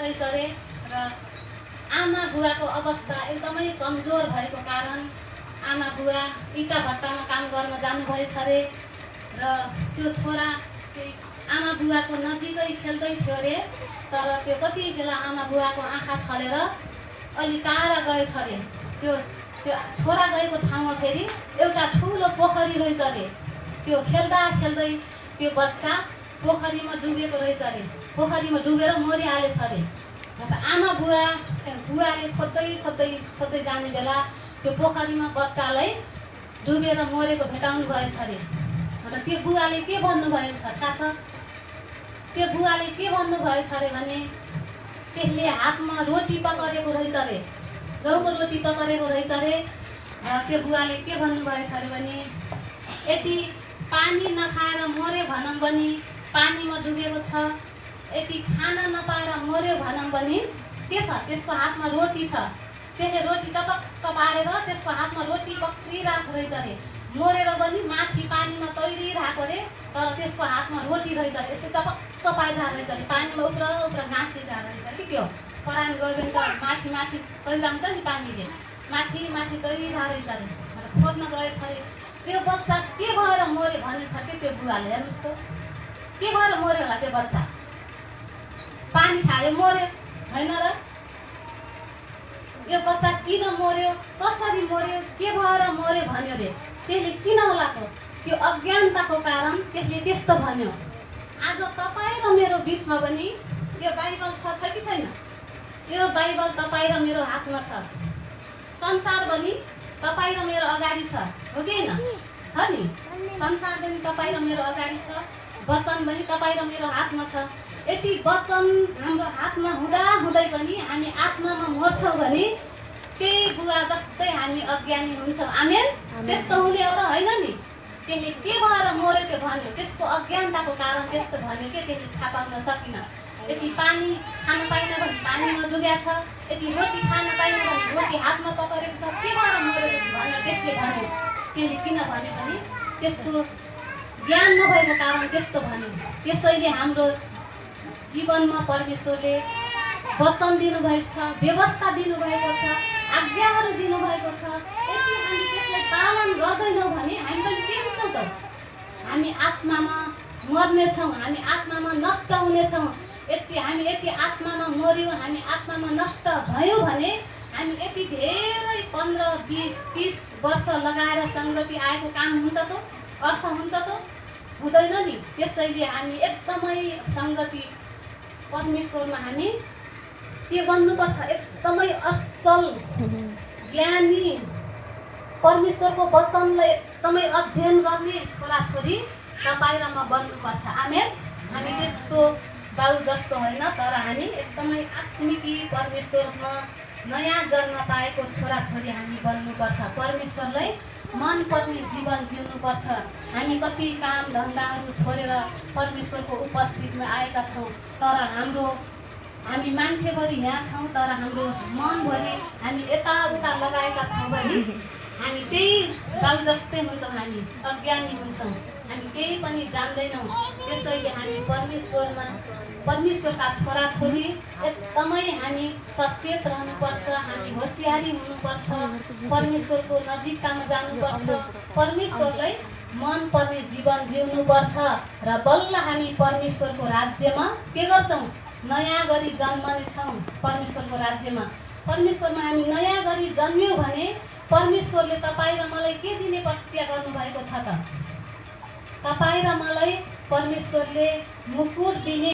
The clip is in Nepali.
रहेछ रे र आमा बुवाको अवस्था एकदमै कमजोर भएको कारण आमा बुवा इटा भट्टामा काम गर्न जानुभएछ रे र त्यो छोरा आमा बुवाको नजिकै खेल्दै थियो रे। तर त्यो कति बेला आमा बुवाको आँखा छलेर अलि टाढा गएछ रे। त्यो छोरा गएको ठाउँमा फेरि एउटा ठुलो पोखरी रहेछ रे। त्यो खेल्दा खेल्दै त्यो बच्चा पोखरीमा डुबेको रहेछ रे। पोखरीमा डुबेर मरिहालेछ रे। आमा बुवाले खोज्दै जाने बेला त्यो पोखरीमा बच्चालाई डुबेर मरेको भेटाउनु भएछ रे। र त्यो बुवाले के भन्नुभएको छ थाहा छ? त्यो बुवाले के भन्नुभएछ रे भने त्यसले हातमा रोटी पकडेको रहेछ रे, गहुँको रोटी पकडेको रहेछ रे। र त्यो बुवाले के भन्नुभएछ रे भने यति पानी नखाएर मर्यो भनौँ भने पानीमा डुबेको छ, यति खाना नपाएर मर्यो भनौँ भने के छ? त्यसको हातमा रोटी छ। त्यसले रोटी चपक्क पारेर त्यसको हातमा रोटी पक्रिरहेको रहेछ रे। मरेर पनि माथि पानीमा तैरिरहेको रे, तर त्यसको हातमा रोटी रहेछ रे। यस्तै चपक्क पारिरहेको रहेछ रे। पानीमा उप्र नाचिरहेको रहेछ कि त्यो परान गयो भने त माथि माथि तैराउँछ नि पानीले, माथि माथि तैरिरहेको रहेछ रे। खोज्न गएछ रे। त्यो बच्चा के भएर मर्यो भनेछ कि त्यो बुवाले। हेर्नुहोस् त के भएर मर्यो होला त्यो बच्चा? पानी खायो मर्यो होइन र? यो बच्चा किन मर्यो, कसरी मर्यो, के भएर मर्यो भन्यो रे। त्यसले किन होला त? त्यो अज्ञानताको कारण त्यसले त्यस्तो भन्यो। आज तपाईँ र मेरो बिचमा पनि यो बाइबल छ कि छैन? यो बाइबल तपाईँ र मेरो हातमा छ। संसार पनि तपाईँ र मेरो अगाडि छ, हो कि होइन? छ नि। संसार पनि तपाईँ र मेरो अगाडि छ, वचन पनि तपाईँ र मेरो हातमा छ। यति वचन हाम्रो हातमा हुँदै पनि हामी आत्मामा मर्छौँ भने त्यही बुवा जस्तै हामी अज्ञानी हुन्छौँ। आमेन? त्यस्तो हुने हो र होइन नि? त्यसले के भएर मर्यो त्यो भन्यो। त्यसको अज्ञानताको कारण त्यस्तो भन्यो के त्यसले थाहा पाउन सकिन। यति पानी खान पाएन भने पानीमा डुब्या छ, यति रोटी खान पाएन भने रोटी हातमा पकडेको छ, के भएर मर्यो भन्यो त्यसले भन्यो। त्यसले किन भन्यो भने त्यसको ज्ञान नभएको कारण त्यस्तो भन्यो। त्यसैले हाम्रो जीवनमा परमेश्वरले वचन दिनुभएको छ, व्यवस्था दिनुभएको छ, आज्ञाहरू दिनुभएको छ। यदि हामी त्यसलाई पालन गर्दैनौँ भने हामी पनि के हुन्छौँ त? हामी आत्मामा मर्नेछौँ, हामी आत्मामा नष्ट हुनेछौँ। हामी यति आत्मामा मर्यौँ, हामी आत्मामा नष्ट भयौँ भने हामी यति धेरै 15, 20, 30 वर्ष लगाएर सङ्गति आएको काम हुन्छ त? अर्थ हुन्छ त? हुँदैन नि। त्यसैले हामी एकदमै सङ्गति परमेश्वरमा हामी के गर्नुपर्छ? एकदमै असल ज्ञानी परमेश्वरको वचनलाई एकदमै अध्ययन गर्ने छोराछोरी तपाईँ र म बन्नुपर्छ। आमेन? हामी त्यस्तो बाउ जस्तो होइन, तर हामी एकदमै आत्मिकी परमेश्वरमा नयाँ जन्म पाएको छोराछोरी हामी बन्नुपर्छ। परमेश्वरलाई मनपर्ने जीवन जिउनुपर्छ। हामी कति काम धन्दाहरू छोडेर परमेश्वरको उपस्थितिमा आएका छौँ, तर हामी मान्छेभरि यहाँ छौँ, तर हाम्रो मनभरि हामी यताउता लगाएका छौँ भने हामी त्यही बाउ जस्तै हुन्छौँ। हामी अज्ञानी हुन्छौँ, हामी केही पनि जान्दैनौँ। त्यसैले हामी परमेश्वरका छोराछोरी एकदमै हामी सचेत रहनुपर्छ, हामी होसियारी हुनुपर्छ, परमेश्वरको नजिकतामा जानुपर्छ, परमेश्वरलाई मन पर्ने जीवन जिउनुपर्छ र बल्ल हामी परमेश्वरको राज्यमा के गर्छौँ? नयाँ गरी जन्मनेछौँ परमेश्वरको राज्यमा। परमेश्वरमा हामी नयाँ गरी जन्म्यौँ भने परमेश्वरले तपाईँ र मलाई के दिने प्रतिज्ञा गर्नुभएको छ त? तपाईँ र मलाई परमेश्वरले मुकुट दिने